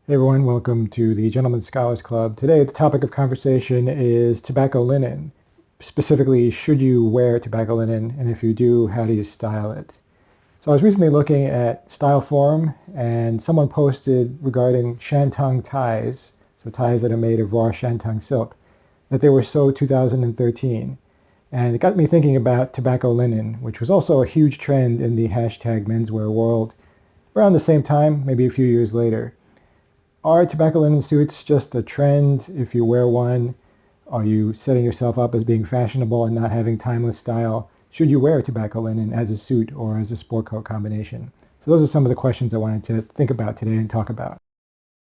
Hey everyone, welcome to the Gentleman Scholars Club. Today the topic of conversation is tobacco linen. Specifically, should you wear tobacco linen, and if you do, how do you style it? So I was recently looking at Style Forum, and someone posted regarding shantung ties, so ties that are made of raw shantung silk, that they were so 2013. And it got me thinking about tobacco linen, which was also a huge trend in the hashtag menswear world around the same time, maybe a few years later. Are tobacco linen suits just a trend? If you wear one, are you setting yourself up as being fashionable and not having timeless style? Should you wear tobacco linen as a suit or as a sport coat combination? So those are some of the questions I wanted to think about today and talk about.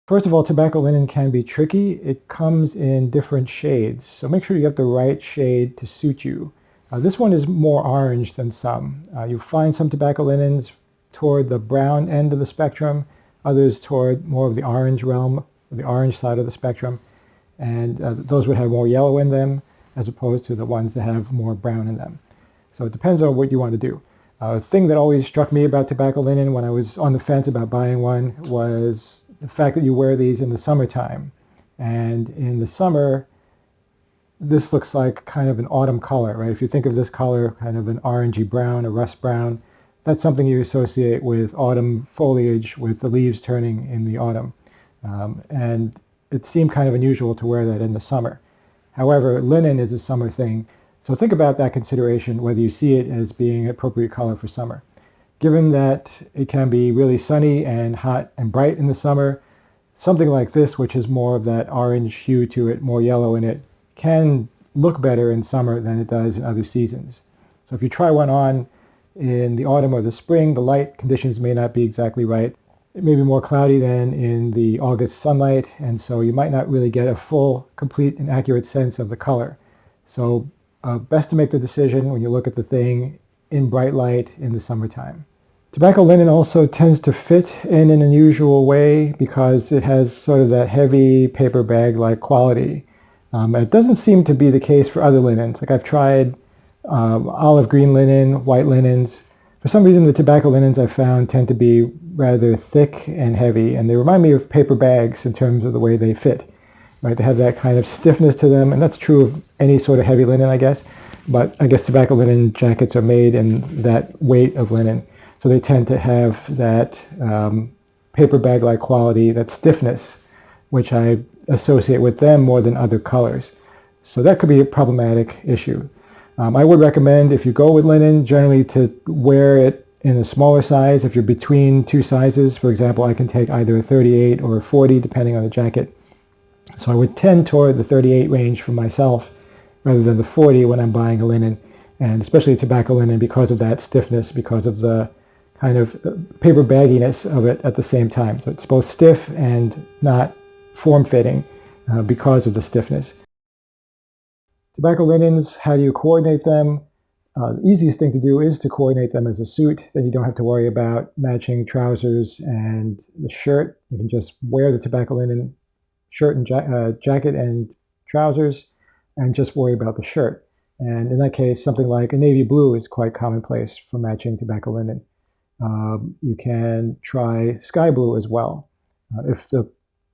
First of all, tobacco linen can be tricky. It comes in different shades, so make sure you get the right shade to suit you. This one is more orange than some. You'll find some tobacco linens toward the brown end of the spectrum, others toward more of the orange realm, the orange side of the spectrum, and those would have more yellow in them as opposed to the ones that have more brown in them. So it depends on what you want to do. The thing that always struck me about tobacco linen when I was on the fence about buying one was the fact that you wear these in the summertime. And in the summer, this looks like kind of an autumn color, right? If you think of this color, kind of an orangey brown, a rust brown, that's something you associate with autumn foliage, with the leaves turning in the autumn. And it seemed kind of unusual to wear that in the summer. However, linen is a summer thing, so think about that consideration, whether you see it as being an appropriate color for summer. Given that it can be really sunny and hot and bright in the summer, something like this, which has more of that orange hue to it, more yellow in it, can look better in summer than it does in other seasons. So if you try one on in the autumn or the spring, the light conditions may not be exactly right. It may be more cloudy than in the August sunlight, and so you might not really get a full, complete, and accurate sense of the color. So best to make the decision when you look at the thing in bright light in the summertime. Tobacco linen also tends to fit in an unusual way because it has sort of that heavy paper bag-like quality. It doesn't seem to be the case for other linens. Like I've tried olive green linen, white linens. For some reason, the tobacco linens I've found tend to be rather thick and heavy, and they remind me of paper bags in terms of the way they fit. Right? They have that kind of stiffness to them, and that's true of any sort of heavy linen, I guess. But I guess tobacco linen jackets are made in that weight of linen. So they tend to have that paper bag-like quality, that stiffness, which I associate with them more than other colors. So that could be a problematic issue. I would recommend, if you go with linen, generally to wear it in a smaller size. If you're between two sizes, for example, I can take either a 38 or a 40, depending on the jacket. So I would tend toward the 38 range for myself rather than the 40 when I'm buying a linen, and especially tobacco linen because of that stiffness, because of the kind of paper bagginess of it at the same time. So it's both stiff and not form-fitting because of the stiffness. Tobacco linens, how do you coordinate them? The easiest thing to do is to coordinate them as a suit. Then you don't have to worry about matching trousers and the shirt. You can just wear the tobacco linen shirt and jacket and trousers and just worry about the shirt. And in that case, something like a navy blue is quite commonplace for matching tobacco linen. You can try sky blue as well. If the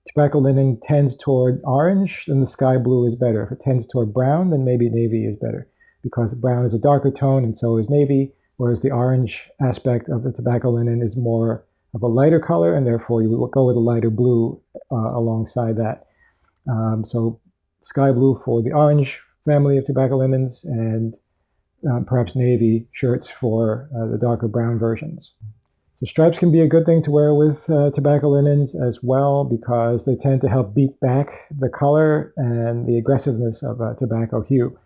tobacco linen tends toward orange, then the sky blue is better. If it tends toward brown, then maybe navy is better, because brown is a darker tone and so is navy, whereas the orange aspect of the tobacco linen is more of a lighter color, and therefore you would go with a lighter blue alongside that. So sky blue for the orange family of tobacco linens, and perhaps navy shirts for the darker brown versions. So stripes can be a good thing to wear with tobacco linens as well, because they tend to help beat back the color and the aggressiveness of a tobacco hue.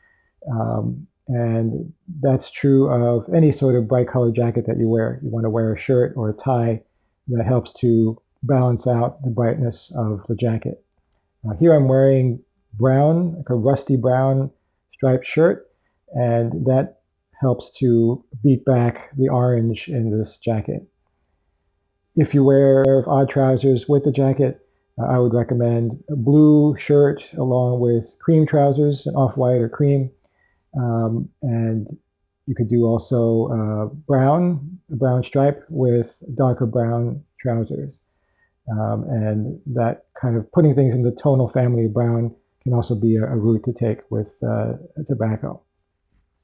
And that's true of any sort of bright colored jacket that you wear. You want to wear a shirt or a tie that helps to balance out the brightness of the jacket. Here I'm wearing brown, like a rusty brown striped shirt, and that helps to beat back the orange in this jacket. If you wear odd trousers with the jacket, I would recommend a blue shirt along with cream trousers, an off-white or cream. And you could do also a brown stripe with darker brown trousers. And that kind of putting things in the tonal family of brown can also be a route to take with tobacco.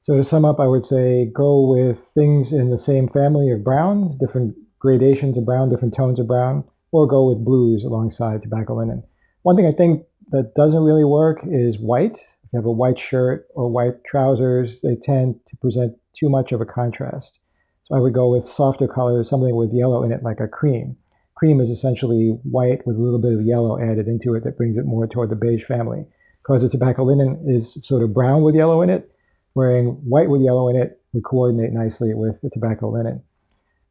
So to sum up, I would say go with things in the same family of brown, different gradations of brown, different tones of brown, or go with blues alongside tobacco linen. One thing I think that doesn't really work is white. If you have a white shirt or white trousers, they tend to present too much of a contrast. So I would go with softer colors, something with yellow in it, like a cream. Cream is essentially white with a little bit of yellow added into it that brings it more toward the beige family. Because the tobacco linen is sort of brown with yellow in it, wearing white with yellow in it would coordinate nicely with the tobacco linen.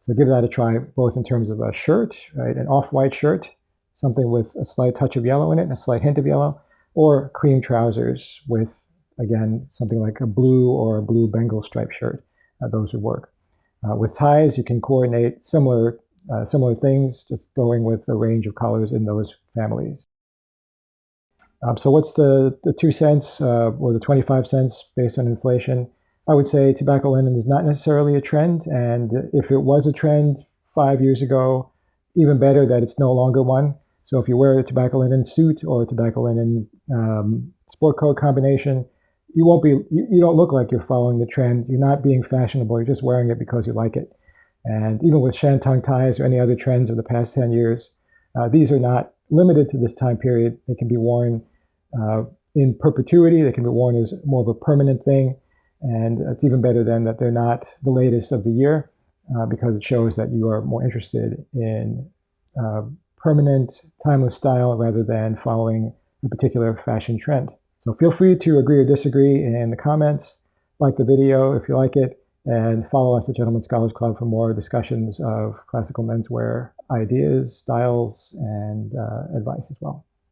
So give that a try, both in terms of a shirt, right, an off-white shirt, something with a slight touch of yellow in it and a slight hint of yellow, or cream trousers with, again, something like a blue or a blue Bengal stripe shirt. Those would work. With ties, you can coordinate similar things, just going with a range of colors in those families. So what's the 2 cents or the 25 cents based on inflation? I would say tobacco linen is not necessarily a trend, and if it was a trend 5 years ago, even better that it's no longer one. So if you wear a tobacco linen suit or a tobacco linen sport coat combination, you don't look like you're following the trend. You're not being fashionable. You're just wearing it because you like it. And even with shantung ties or any other trends of the past 10 years, these are not limited to this time period. They can be worn in perpetuity. They can be worn as more of a permanent thing. And it's even better then that they're not the latest of the year because it shows that you are more interested in permanent, timeless style rather than following a particular fashion trend. So feel free to agree or disagree in the comments, like the video if you like it, and follow us at Gentleman Scholars Club for more discussions of classical menswear ideas, styles, and advice as well.